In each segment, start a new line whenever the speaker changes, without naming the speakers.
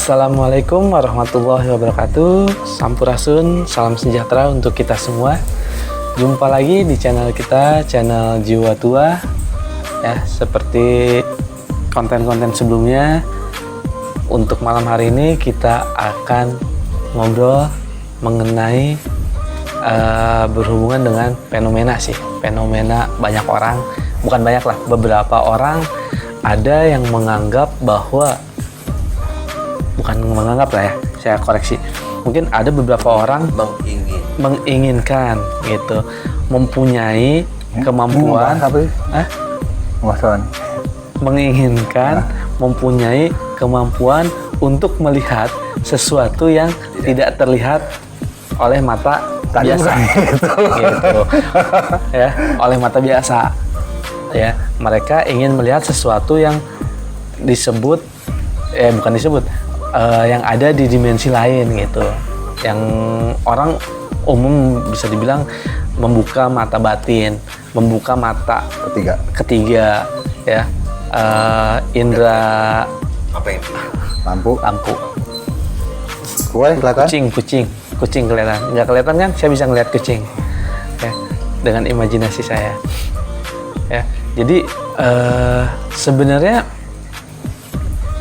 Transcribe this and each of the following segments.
Assalamualaikum warahmatullahi wabarakatuh. Sampurasun, salam sejahtera untuk kita semua. Jumpa lagi di channel kita, channel Jiwa Tua. Ya, seperti konten-konten sebelumnya, untuk malam hari ini kita akan ngobrol mengenai berhubungan dengan fenomena banyak orang, bukan banyak lah, beberapa orang ada yang menganggap bahwa, bukan menganggap lah ya, saya koreksi, mungkin ada beberapa orang menginginkan gitu, mempunyai kemampuan menginginkan mempunyai kemampuan untuk melihat sesuatu yang tidak terlihat oleh mata biasa gitu. Ya, oleh mata biasa ya, mereka ingin melihat sesuatu yang disebut yang ada di dimensi lain gitu, yang orang umum bisa dibilang membuka mata batin, membuka mata ketiga ya, indra
apa ini?
lampu kucing kelihatan, nggak kelihatan kan, saya bisa ngelihat kucing ya, dengan imajinasi saya ya. Jadi sebenarnya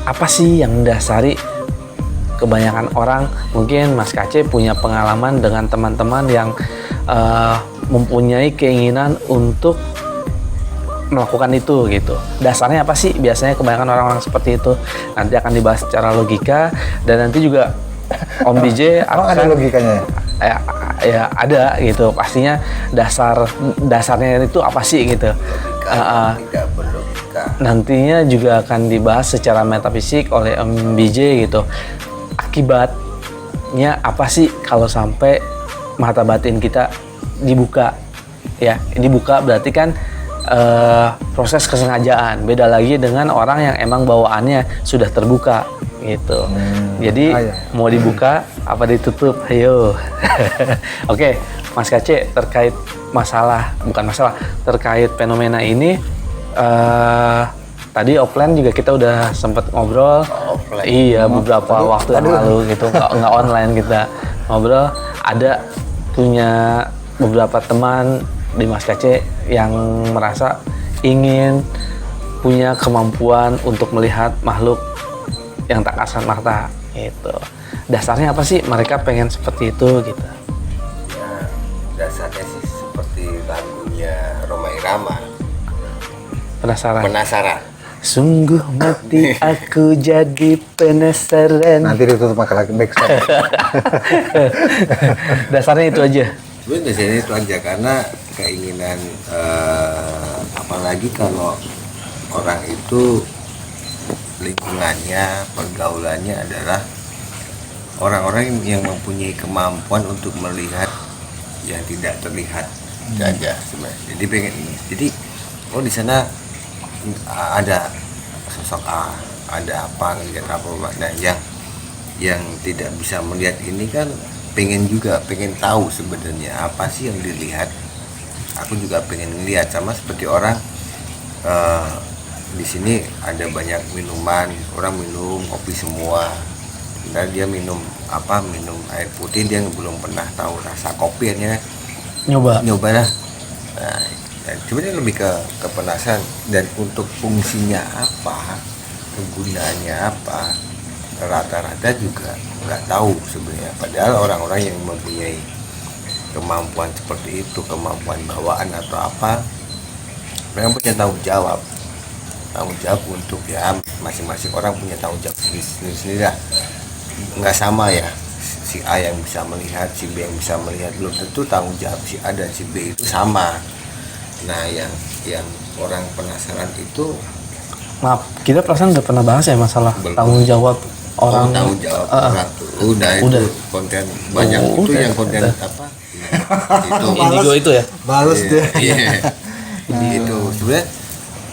apa sih yang mendasari kebanyakan orang? Mungkin Mas Kace punya pengalaman dengan teman-teman yang mempunyai keinginan untuk melakukan itu gitu. Dasarnya apa sih biasanya kebanyakan orang-orang seperti itu? Nanti akan dibahas secara logika, dan nanti juga Om DJ
akan ada logikanya
ya ada gitu, pastinya dasarnya itu apa sih gitu.
Tidak berlogika.
Nantinya juga akan dibahas secara metafisik oleh Om BJ gitu. Akibatnya apa sih kalau sampai mata batin kita dibuka ya? Dibuka berarti kan proses kesengajaan. Beda lagi dengan orang yang emang bawaannya sudah terbuka gitu. Jadi mau dibuka apa ditutup? Ayo. Oke, Mas Kace, terkait terkait fenomena ini, tadi offline juga kita udah sempet ngobrol. Iya, beberapa waktu yang lalu gitu, nggak online kita ngobrol. Ada punya beberapa teman di Mas Kace yang merasa ingin punya kemampuan untuk melihat makhluk yang tak kasat mata gitu. Dasarnya apa sih mereka pengen seperti itu gitu?
Ya, dasarnya sih seperti lagunya Rhoma Irama. Penasaran.
Sungguh mati aku jadi penasaran.
Nanti ditutup pakai lagi backsound.
Dasarnya itu aja.
Sebenarnya dasarnya itu aja, karena keinginan apalagi kalau orang itu lingkungannya, pergaulannya adalah orang-orang yang mempunyai kemampuan untuk melihat yang tidak terlihat saja sebenarnya. Jadi di sana ada sosok A, ada apa, ngelihat apa. Nah, yang tidak bisa melihat ini kan pengen tahu sebenarnya apa sih yang dilihat. Aku juga pengen ngelihat, sama seperti orang di sini ada banyak minuman, orang minum kopi semua, dan dia minum air putih, dia belum pernah tahu rasa kopi, akhirnya nyoba lah. Nah, sebenarnya lebih ke penasaran, dan untuk fungsinya apa, kegunaannya apa, rata-rata juga nggak tahu sebenarnya. Padahal orang-orang yang mempunyai kemampuan seperti itu, kemampuan bawaan atau apa, mereka punya tanggung jawab untuk, ya masing-masing orang punya tanggung jawab sendiri lah. Nggak sama ya, si A yang bisa melihat, si B yang bisa melihat, belum tentu tanggung jawab si A dan si B itu sama. Nah, yang orang penasaran itu,
Maaf, kita perasaan udah pernah bahas ya masalah tanggung jawab orang.
Tanggung jawab orang tuh udah itu konten banyak. Itu yang konten apa itu
Indigo itu ya,
balas deh. Itu sebenarnya.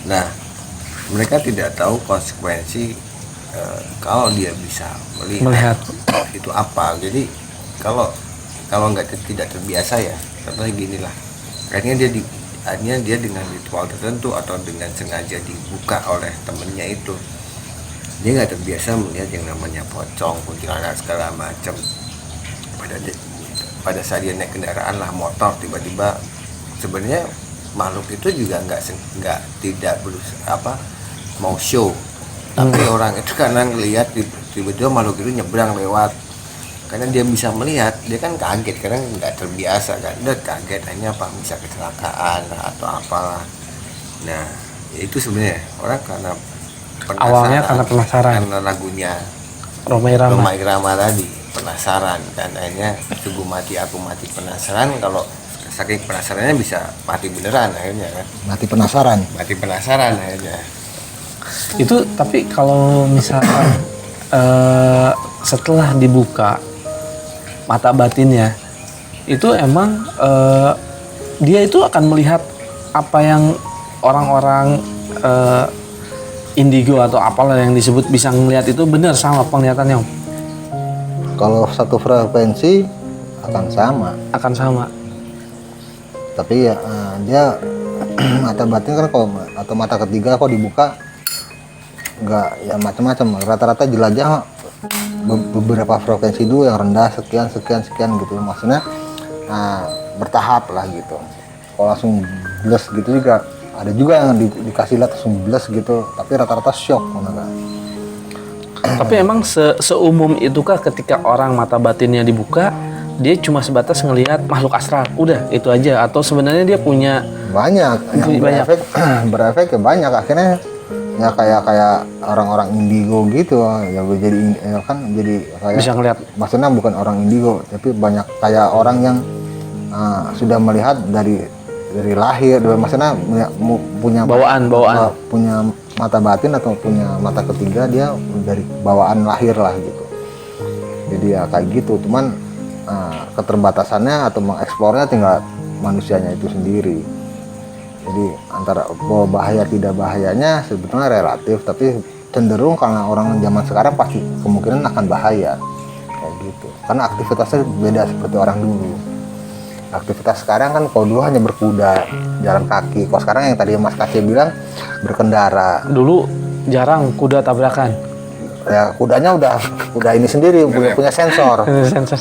Nah, mereka tidak tahu konsekuensi kalau dia bisa melihat itu apa. Jadi kalau tidak terbiasa ya, contohnya gini lah, akhirnya dia dengan ritual tertentu atau dengan sengaja dibuka oleh temennya itu, dia nggak terbiasa melihat yang namanya pocong, kuntilanak segala macam. Pada saat dia naik kendaraan lah, motor, tiba-tiba sebenarnya makhluk itu juga tidak mau show, tapi orang itu karena ngelihat tiba-tiba makhluk itu nyebrang lewat, karena dia bisa melihat, dia kan kaget karena nggak terbiasa kan, dia kaget hanya apa bisa kecelakaan atau apalah. Nah itu sebenarnya orang karena
Awalnya karena penasaran,
karena lagunya
Rhoma
Irama tadi penasaran, kan akhirnya tunggu mati aku mati penasaran. Kalau saking penasarannya bisa mati beneran akhirnya kan,
mati penasaran
akhirnya.
Itu tapi kalau misalkan setelah dibuka mata batinnya itu emang dia itu akan melihat apa yang orang-orang indigo atau apalah yang disebut bisa ngelihat itu benar sama penglihatannya Om?
Kalau satu frekuensi akan sama tapi ya dia mata batin kan kalau atau mata ketiga kok dibuka nggak ya macam-macam, rata-rata jelajah beberapa frekuensi dulu yang rendah sekian gitu, maksudnya bertahap lah gitu. Kalau langsung bless gitu juga ada juga yang dikasih lihat langsung bless gitu, tapi rata-rata shock kan.
Tapi emang seumum itukah ketika orang mata batinnya dibuka dia cuma sebatas ngelihat makhluk astral udah itu aja, atau sebenarnya dia punya
banyak yang berefek ya banyak, akhirnya ya kayak orang-orang indigo gitu ya, jadi kayak
bisa ngelihat,
maksudnya bukan orang indigo tapi banyak kayak orang yang sudah melihat dari lahir, maksudnya punya
bawaan
punya mata batin atau punya mata ketiga, dia dari bawaan lahir lah gitu. Jadi ya kayak gitu, cuman keterbatasannya atau mengeksplornya tinggal manusianya itu sendiri. Jadi antara bahaya tidak bahayanya sebetulnya relatif, tapi cenderung karena orang zaman sekarang pasti kemungkinan akan bahaya kayak gitu, karena aktivitasnya beda seperti orang dulu. Aktivitas sekarang kan kalau dulu hanya berkuda, jalan kaki. Kalau sekarang yang tadi Mas Kace bilang berkendara.
Dulu jarang kuda tabrakan.
Ya kudanya udah ini sendiri, punya sensor.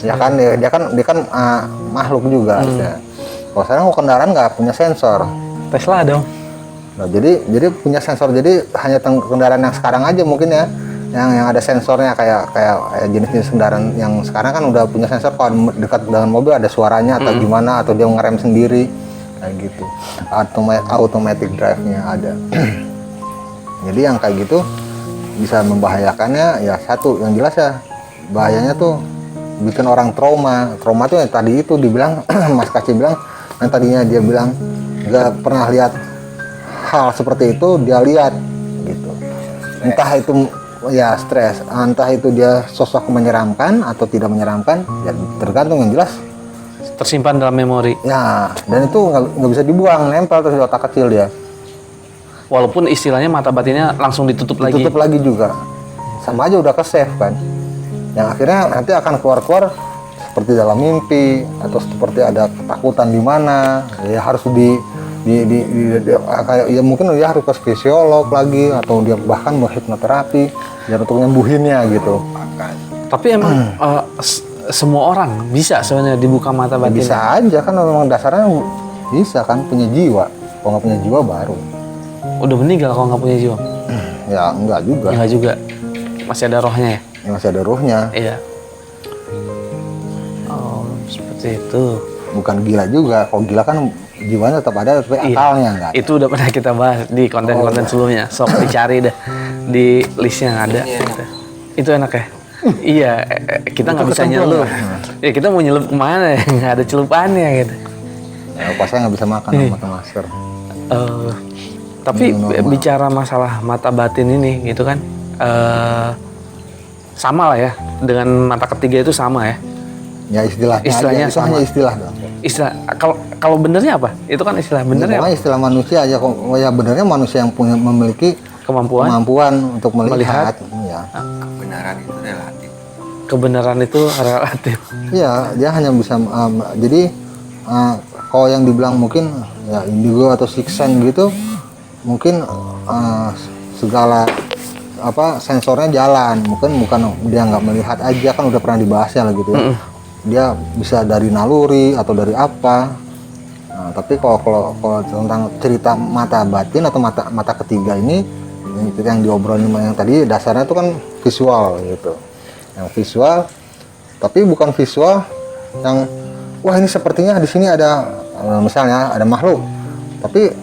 Ya kan dia kan makhluk juga. Ya. Kalau sekarang kendaraan nggak punya sensor.
Tesla dong.
Nah, jadi punya sensor. Jadi hanya kendaraan yang sekarang aja mungkin ya. Yang ada sensornya kayak jenis-jenis kendaraan yang sekarang kan udah punya sensor, kalau dekat dengan mobil ada suaranya atau gimana, atau dia ngerem sendiri kayak gitu, automatic drive-nya ada. Jadi yang kayak gitu bisa membahayakannya ya, satu yang jelas ya bahayanya tuh bikin orang trauma tuh yang tadi itu dibilang Mas Kaci bilang, yang tadinya dia bilang nggak pernah lihat hal seperti itu, dia lihat gitu, entah itu ya stres, entah itu dia sosok menyeramkan atau tidak menyeramkan, ya tergantung, yang jelas
tersimpan dalam memori.
Ya, dan itu nggak bisa dibuang, nempel terus di otak kecil dia.
Walaupun istilahnya mata batinnya langsung ditutup lagi
juga, sama aja udah ke-save kan. Yang akhirnya nanti akan keluar seperti dalam mimpi atau seperti ada ketakutan di mana, ya harus kayak ya mungkin dia harus ke fisiolog lagi, atau dia bahkan mau hipnoterapi biar untuk nyembuhinnya gitu.
Tapi emang semua orang bisa sebenarnya dibuka mata batin?
Bisa aja kan, memang dasarnya bisa kan, punya jiwa. Kalau nggak punya jiwa baru.
Udah meninggal kalau nggak punya jiwa?
Ya enggak juga.
Enggak juga. Masih ada rohnya ya?
Ya, masih ada ruhnya.
Iya. Oh, seperti itu.
Bukan gila juga. Kalau gila kan jiwanya tetap ada, tapi akalnya enggak ada.
Itu udah pernah kita bahas di konten-konten sebelumnya. Sok dicari dah di listnya ada. Gitu. Itu enak ya? Iya, kita nggak bisa nyelup. Ya kita mau nyelup kemana ya? Nggak ada celupannya gitu.
Ya, pas saya nggak bisa makan pakai masker.
Tapi bicara masalah mata batin ini gitu kan, sama lah ya dengan mata ketiga itu sama ya?
Ya istilahnya
sama.
Hanya istilah dong.
Istilah, kalau benernya apa? Itu kan istilah benernya.
Ya, istilah manusia aja. Ya benernya manusia yang memiliki kemampuan untuk melihat. Ya.
Kebenaran itu relatif.
Kebenaran itu relatif.
Iya, dia hanya bisa jadi kalau yang dibilang mungkin ya indigo atau six sense gitu, mungkin segala sensornya jalan, bukan dia nggak melihat aja, kan udah pernah dibahasnya lah gitu ya. Dia bisa dari naluri atau dari apa. Nah, tapi kalau tentang cerita mata batin atau mata ketiga ini, yang diobrolin yang tadi dasarnya itu kan visual gitu. Yang visual, tapi bukan visual yang wah ini sepertinya di sini ada misalnya ada makhluk, tapi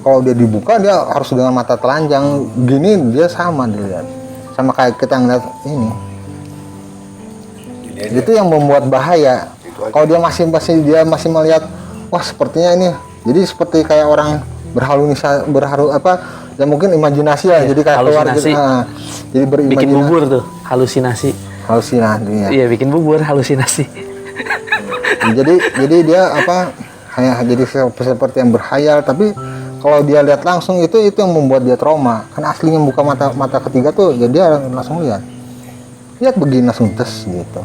kalau dia dibuka dia harus dengan mata telanjang gini, dia sama dilihat sama kayak kita ngeliat ini. Itu yang membuat bahaya. Kalau dia masih melihat wah sepertinya ini, jadi seperti kayak orang ya mungkin imajinasi ya, jadi kayak keluar gitu. Jadi
bikin bubur tuh, halusinasi
ya.
Iya, bikin bubur halusinasi.
jadi dia hanya jadi seperti yang berhayal, tapi kalau dia lihat langsung itu yang membuat dia trauma. Kan aslinya buka mata ketiga tuh, ya dia langsung lihat begini langsung tes gitu.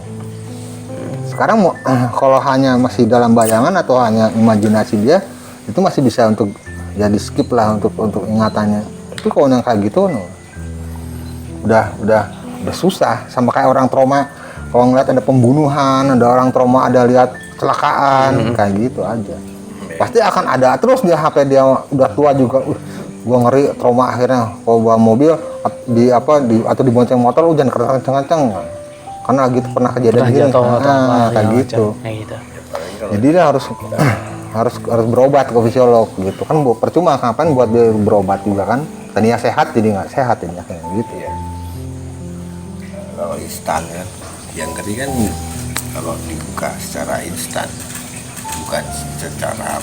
Sekarang kalau hanya masih dalam bayangan atau hanya imajinasi dia, itu masih bisa untuk ya di skip lah untuk ingatannya. Tapi kalau yang kayak gitu udah susah, sama kayak orang trauma. Kalau ngeliat ada pembunuhan, ada orang trauma, ada lihat kecelakaan, kayak gitu aja. Pasti akan ada terus dia, HP dia udah tua juga. Gua ngeri trauma akhirnya kalau bawa mobil atau dibonceng motor jangan kenceng-kenceng. Karena gitu pernah kejadian gini. Kayak gitu. Jadi dia harus berobat ke fisiolog gitu kan. Percuma ngapain buat dia berobat juga kan. Tadinya sehat jadi nggak sehat ini kayak gitu ya.
Kalau instan kan, yang ngeri kan kalau dibuka secara instan, bukan secara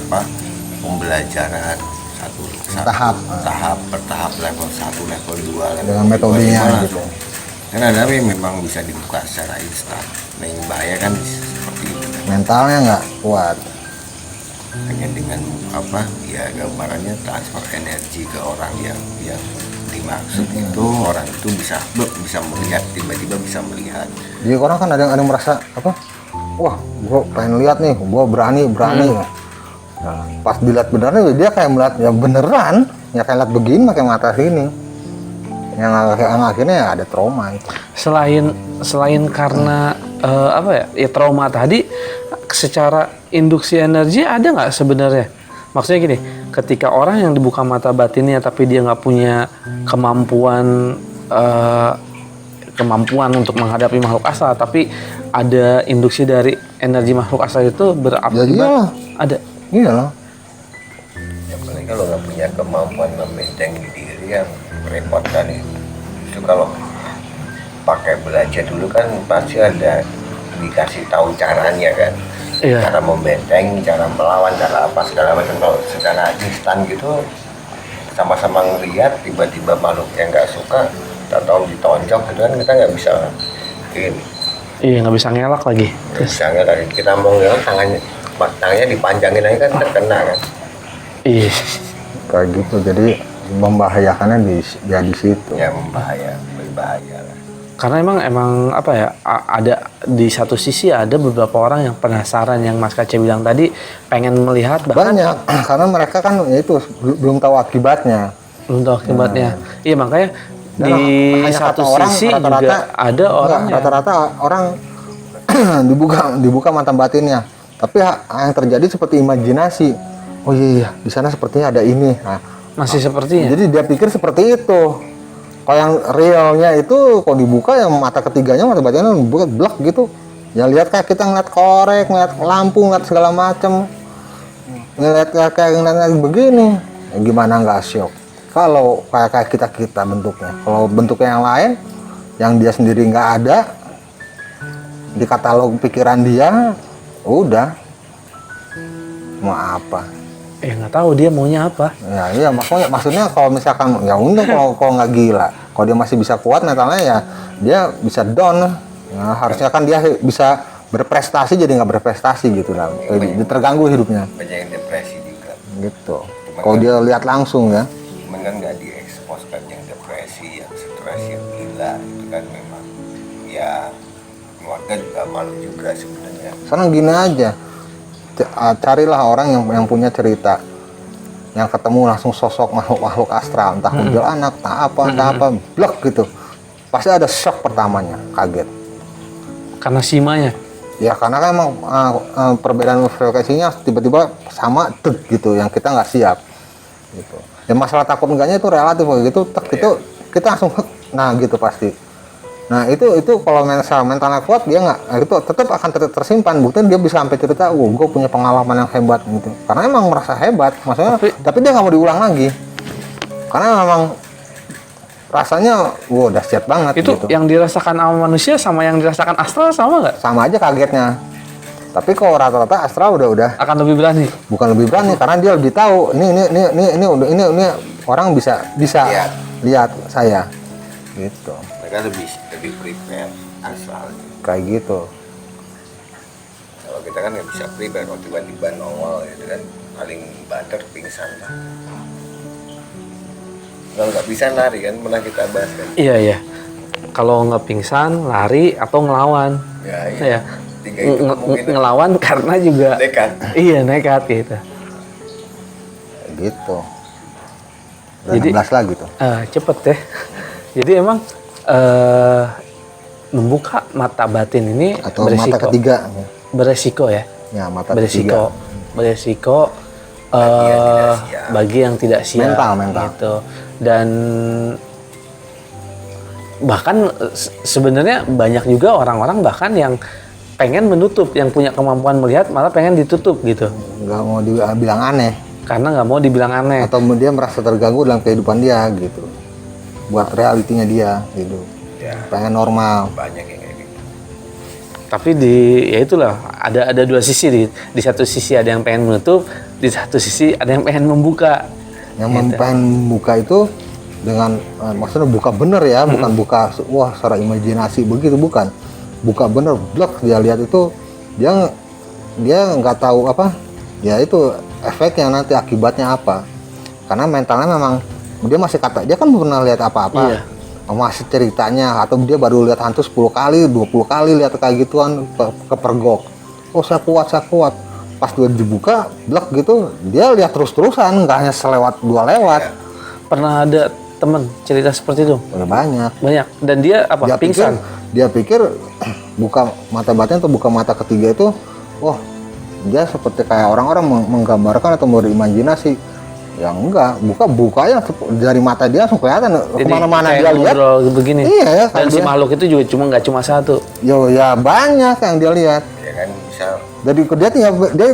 pembelajaran tahap per tahap, level 1, level 2
dengan metodenya gitu.
Kan ada memang bisa dibuka secara instan. Nah yang bahaya kan seperti itu.
Mentalnya nggak kuat.
Hanya dengan ya gambarannya transfer energi ke orang yang dimaksud itu, orang itu bisa melihat, tiba-tiba bisa melihat.
Jadi orang kan ada yang merasa wah gua pengen lihat nih, gua berani. Nah, pas dilihat beneran dia kayak melihat ya beneran, ya kayak lihat begini pakai mata sini. Yang akhirnya ya ada trauma itu.
Selain karena ya trauma tadi, secara induksi energi ada nggak sebenarnya? Maksudnya gini, ketika orang yang dibuka mata batinnya tapi dia nggak punya kemampuan untuk menghadapi makhluk asal, tapi ada induksi dari energi makhluk asal itu berakibat ada.
Iya loh.
Yang paling kalau nggak punya kemampuan membentengi diri yang repot kan itu kalau pakai belajar dulu kan pasti ada dikasih tahu caranya kan. Iya. Cara membenteng, cara melawan, cara apa segala macam. Kalau secara instan gitu sama-sama ngelihat tiba-tiba makhluk yang nggak suka atau ditonjok gitu kan kita nggak bisa ini.
Iya, nggak bisa ngelak lagi.
Nggak bisa ngelak. Kita mau ngelak tangannya dipanjangin aja kan terkena kan.
Iya.
Kayak gitu, jadi membahayakannya di situ.
Ya berbahaya lah.
Karena emang ada di satu sisi ada beberapa orang yang penasaran, yang Mas Kace bilang tadi pengen melihat
banyak karena mereka kan itu belum tahu akibatnya.
Iya, makanya di satu sisi juga ada orang
rata-rata orang dibuka mata batinnya, tapi yang terjadi seperti imajinasi. Oh iya di sana sepertinya ada ini. Nah,
masih sepertinya.
Jadi dia pikir seperti itu. Kalau yang realnya itu kalau dibuka yang mata ketiganya, mata batinnya dibuka blek gitu. Ya lihat kayak kita ngeliat korek, ngeliat lampu, ngeliat segala macam. Ngeliat kayak begini. Ya, gimana nggak syok? Kalau kayak kita bentuknya. Kalau bentuknya yang lain, yang dia sendiri nggak ada di katalog pikiran dia, udah mau apa?
Ya nggak tahu dia maunya apa.
Ya iya, maksudnya kalau misalkan ya untung kalau nggak gila, kalau dia masih bisa kuat mentalnya ya dia bisa down. Ya, harusnya kan dia bisa berprestasi jadi nggak berprestasi gitu lah, terganggu hidupnya.
Banyak yang depresi juga.
Gitu. Kalau dia lihat langsung ya.
Cuman kan nggak diekspos kan yang depresi, yang stres, yang gila itu kan memang ya keluarga juga malu juga sebenarnya.
Sekarang gini aja. Carilah orang yang punya cerita, yang ketemu langsung sosok makhluk astral, entah kuntilanak, entah apa, blek gitu. pasti ada shock pertamanya, kaget.
Karena simanya.
Ya karena kan emang perbedaan frekuensinya tiba-tiba sama gitu, yang kita nggak siap gitu. Ya masalah takut enggaknya itu relatif gitu, itu kita langsung nah gitu pasti. Nah itu kalau mentalnya kuat dia nggak, itu tetap akan tersimpan. Buktinya dia bisa sampai cerita, gue punya pengalaman yang hebat gitu. Karena emang merasa hebat, maksudnya. Tapi dia nggak mau diulang lagi, karena memang rasanya, udah siap banget.
Itu
gitu.
yang dirasakan sama manusia sama yang dirasakan astral sama nggak?
Sama aja kagetnya. Tapi kalau rata-rata astral udah
Akan lebih berani.
bukan lebih berani, karena dia lebih tahu ini orang bisa lihat saya gitu.
Mereka lebih prepare asal.
Kayak gitu.
Kalau kita kan nggak bisa prepare, kalau tiba-tiba nongol itu kan paling banter pingsan lah. Kalau nggak bisa lari kan, pernah kita bahas kan.
Iya. Kalau nggak pingsan, lari atau ngelawan.
Ya. Tiga itu mungkin
Ngelawan karena juga
nekat.
Iya, nekat gitu.
Kayak gitu. Udah
Jadi
16 lagi tuh.
Cepet deh. Jadi emang membuka mata batin ini
Atau
beresiko.
mata ketiga.
Beresiko ya.
Ya, mata ketiga.
Beresiko bagi yang tidak siap.
Mental.
Gitu. Dan bahkan sebenarnya banyak juga orang-orang bahkan yang pengen menutup, yang punya kemampuan melihat malah pengen ditutup gitu.
Nggak mau dibilang aneh.
Karena nggak mau dibilang aneh.
Atau dia merasa terganggu dalam kehidupan dia gitu. Buat realitinya dia gitu.
Ya.
Pengen normal.
Banyak yang kayak gitu.
Tapi ya itulah, ada dua sisi. Di satu sisi ada yang pengen menutup, di satu sisi ada yang pengen membuka.
Yang pengen buka itu dengan maksudnya buka bener ya, bukan buka wah secara imajinasi begitu, bukan. Buka bener, blok dia lihat itu, dia nggak tahu apa, ya itu efeknya nanti akibatnya apa. Karena mentalnya memang dia masih dia kan belum pernah lihat apa-apa.
Iya.
Masih ceritanya, atau dia baru lihat hantu 10 kali, 20 kali lihat kayak gituan kepergok. Oh saya kuat. Pas dia dibuka, blok gitu, dia lihat terus-terusan, nggak hanya selewat 2 lewat.
Pernah ada temen cerita seperti itu?
Udah banyak.
Dan dia apa? Pingsan?
Dia pikir buka mata batin atau buka mata ketiga itu, wah dia seperti kayak orang-orang menggambarkan atau berimajinasi. Ya enggak, bukanya dari mata dia langsung kelihatan. Kemana-mana dia lihat.
Begini.
Iya,
Dan si makhluk itu juga nggak cuma satu.
Ya banyak yang dia lihat.
Ya kan misal
Dari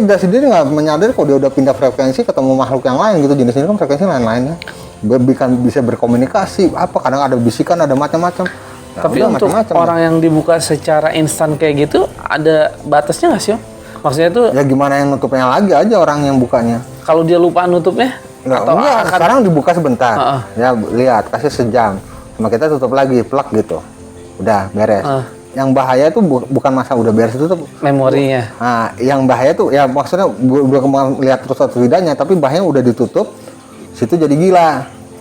dia sendiri nggak menyadari kok dia udah pindah frekuensi ketemu makhluk yang lain gitu, jenisnya kan frekuensi lain-lainnya. Bisa berkomunikasi apa, kadang ada bisikan, ada macam-macam. Nah,
tapi untuk orang yang dibuka secara instan kayak gitu, ada batasnya nggak sih Om? Maksudnya tuh
ya gimana yang nutupnya lagi aja orang yang bukanya.
kalau dia lupa nutupnya?
Enggak, sekarang dibuka sebentar. Ya lihat, kasih sejam. Sama kita tutup lagi, plak gitu. Udah beres. Yang bahaya itu bukan masa udah beres itu tuh
Memorinya.
Nah, yang bahaya tuh ya maksudnya udah lihat terus atau tidaknya, tapi bahayanya udah ditutup, situ jadi gila.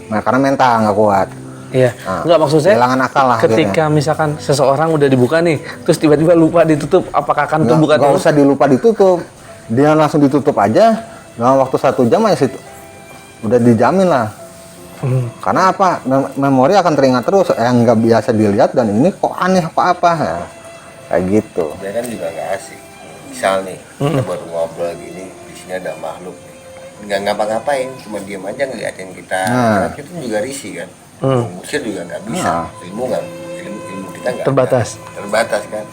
Nah, karena mental nggak kuat.
Iya. Enggak, maksud saya
kehilangan akal lah
ketika misalkan seseorang udah dibuka nih, terus tiba-tiba lupa ditutup, apakah akan terbuka
terus? Nggak usah dilupa ditutup. Dia langsung ditutup aja. Dalam waktu 1 jam aja situ. Udah dijamin lah. Karena apa? Memori akan teringat terus yang nggak biasa dilihat, dan ini kok aneh apa ya, kayak gitu.
dia kan juga nggak asik. Misal nih kita baru ngobrol gini, di sini ada makhluk nih, nggak ngapa-ngapain, cuma diam aja ngeliatin kita. Karena kita juga risih kan. Musir juga nggak bisa. Ilmu kita nggak terbatas kan.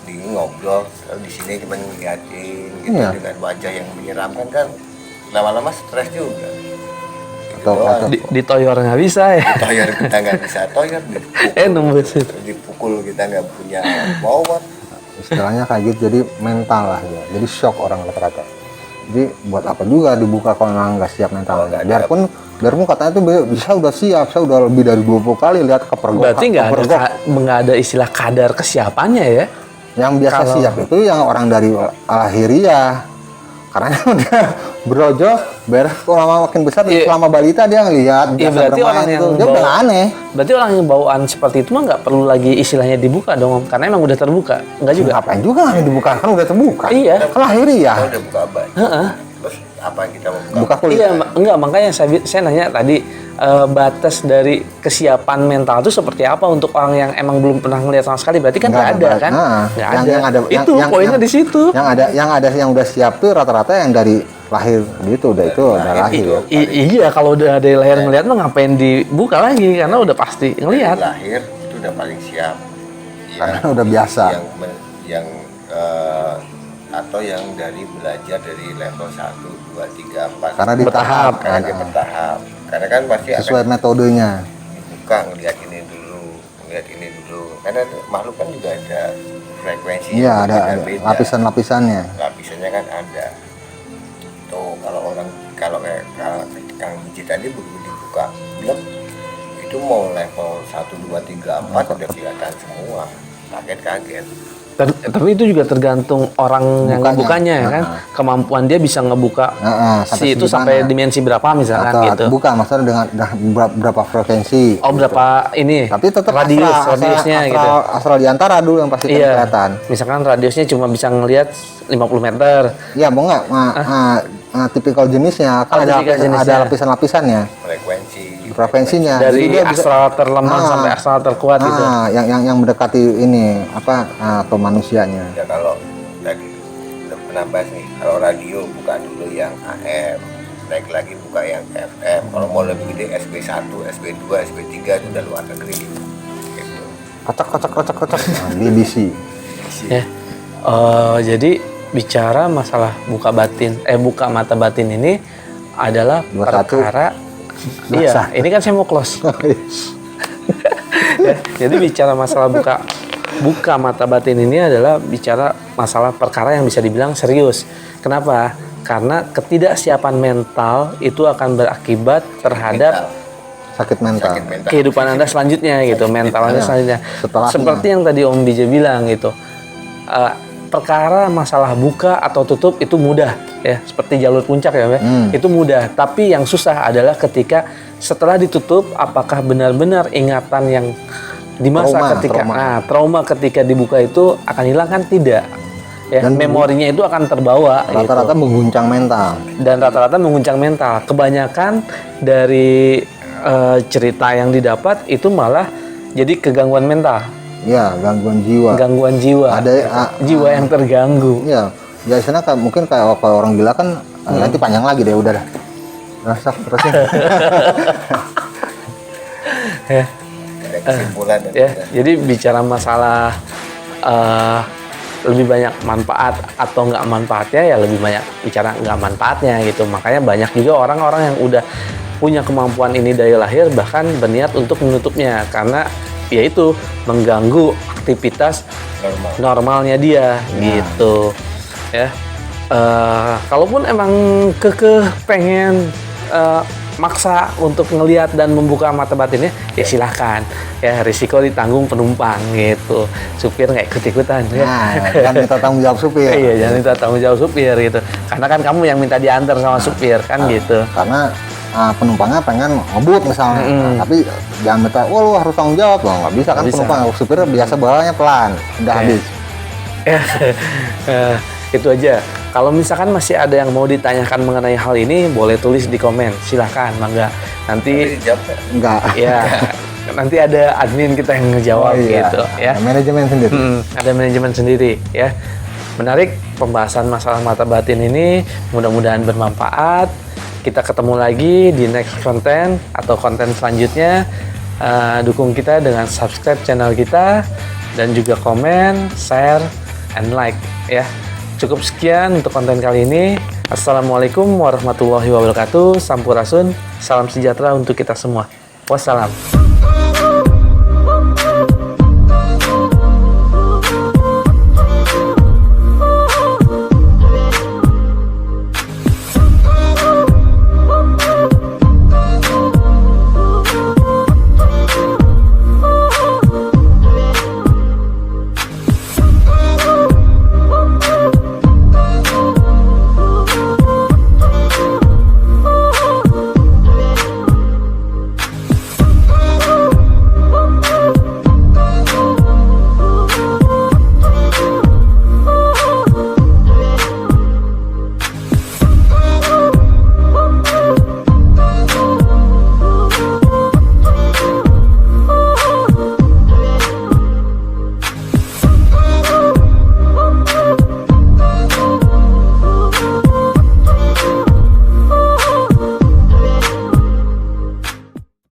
Di ngobrol, kalau di sini cuma ngeliatin gitu dengan wajah yang menyeramkan kan, lama-lama stres juga.
Ditoyor nggak bisa ya.
Toyor kita nggak bisa toyor, dipukul kita nggak punya power.
Istilahnya kayak gitu, jadi mental lah ya. Jadi shock orang rata-rata. Jadi buat apa juga dibuka kalau nggak siap mentalnya. Biarpun katanya itu bisa udah siap, saya udah lebih dari 20 kali lihat kepergok.
Berarti nggak ada istilah kadar kesiapannya ya?
Yang biasa siap itu yang orang dari lahiriah. Karena udah brojo beres lama makin besar, selama balita dia ngelihat
biasa berarti bermain orang yang
dia udah aneh.
Berarti orang yang bawaan seperti itu mah nggak perlu lagi istilahnya dibuka dong, karena emang udah terbuka. Nggak juga.
Ngapain juga dibuka, kan udah terbuka.
Iya.
Kan lahiriah.
Udah buka banyak. Terus apa yang kita mau
Buka kulit.
Iya, enggak, makanya saya nanya tadi batas dari kesiapan mental itu seperti apa untuk orang yang emang belum pernah ngelihat sama sekali, berarti kan nggak ada kan? Nggak ada.
Yang ada.
Itu poinnya di situ.
Yang udah siap tuh rata-rata yang dari lahir gitu, udah lahir.
Iya, kalau udah dari lahir ngelihat mah ngapain dibuka lagi, karena udah pasti ngelihat.
Lahir itu udah paling siap.
Karena udah biasa.
Yang atau yang dari belajar dari level 1, 2, 3, 4
Karena di
bertahap.
karena dia bertahap, karena kan pasti
sesuai
akan
metodenya.
dibuka ngelihat ini dulu karena makhluk kan juga ada frekuensi
Iya, ada
beda.
lapisan-lapisannya.
Lapisannya kan ada tuh. Kalau Kang Biji tadi begitu dibuka blek, itu mau level 1, 2, 3, 4 udah kelihatan semua, kaget.
Tapi itu juga tergantung orang yang ngebukanya ya kan, kemampuan dia bisa ngebuka si itu sampai dimensi berapa misalkan
atau
gitu.
bukan, maksudnya dengan berapa frekuensi.
Oh, berapa ini?
Tapi tetap
radiusnya gitu.
Astral diantara dulu yang pasti kelihatan.
Misalkan radiusnya cuma bisa ngelihat 50 meter.
Iya, mau nggak? Tipikal jenisnya kan ada lapisan-lapisannya. Frekuensinya.
Dari astral terlemah sampai astral terkuat gitu.
Yang mendekati ini ke manusianya.
Ya kalau tadi udah pernah bahas nih, kalau radio buka dulu yang AM, naik lagi buka yang FM. Kalau mau lebih gede SB1, SB2, SB3 itu udah luar negeri. Gitu.
Kocak. BBC.
Ya. Jadi bicara masalah buka mata batin ini adalah
21.
perkara. Iya, ini kan saya mau close. Ya, jadi bicara masalah buka mata batin ini adalah bicara masalah perkara yang bisa dibilang serius. Kenapa? Karena ketidaksiapan mental itu akan berakibat terhadap
sakit mental.
kehidupan Anda selanjutnya gitu, mental Anda selanjutnya.
Setelahnya.
Seperti yang tadi Om Bija bilang gitu. Perkara masalah buka atau tutup itu mudah ya, seperti jalur puncak ya, itu mudah. Tapi yang susah adalah ketika setelah ditutup, apakah benar-benar ingatan yang di masa trauma ketika dibuka itu akan hilang kan? Tidak ya. Dan memorinya itu akan terbawa
rata-rata gitu. Mengguncang mental.
Dan rata-rata mengguncang mental. Kebanyakan dari cerita yang didapat itu malah jadi kegangguan mental.
Ya, gangguan jiwa.
Ada jiwa yang terganggu.
Ya, biasanya mungkin kayak orang gila kan nanti panjang lagi deh, udah dah. Rasa terusin.
Ada kesimpulan.
Jadi bicara masalah lebih banyak manfaat atau nggak manfaatnya, ya lebih banyak bicara nggak manfaatnya gitu. Makanya banyak juga orang-orang yang udah punya kemampuan ini dari lahir bahkan berniat untuk menutupnya karena yaitu mengganggu aktivitas normalnya dia gitu ya. Kalaupun emang pengen maksa untuk ngelihat dan membuka mata batinnya, ya silahkan ya, risiko ditanggung penumpang gitu, supir nggak ikut-ikutan ya.
Jangan minta tanggung jawab supir.
Iya, jangan minta tanggung jawab supir gitu, karena kan kamu yang minta diantar sama supir kan gitu.
Karena penumpangnya pengen ngebut misalnya, tapi jangan minta, lu harus tanggung jawab loh, nggak bisa kan. Penumpang supir biasa bawanya pelan, udah habis.
Itu aja. Kalau misalkan masih ada yang mau ditanyakan mengenai hal ini, boleh tulis di komen, silahkan, mangga. Nanti
enggak.
Ya, nanti ada admin kita yang ngejawab gitu ya.
Ada manajemen sendiri.
Ada manajemen sendiri ya. Menarik pembahasan masalah mata batin ini, mudah-mudahan bermanfaat. Kita ketemu lagi di next konten atau konten selanjutnya. Dukung kita dengan subscribe channel kita dan juga komen, share, and like ya. Cukup sekian untuk konten kali ini. Assalamualaikum warahmatullahi wabarakatuh. Sampurasun. Salam sejahtera untuk kita semua. Wassalam.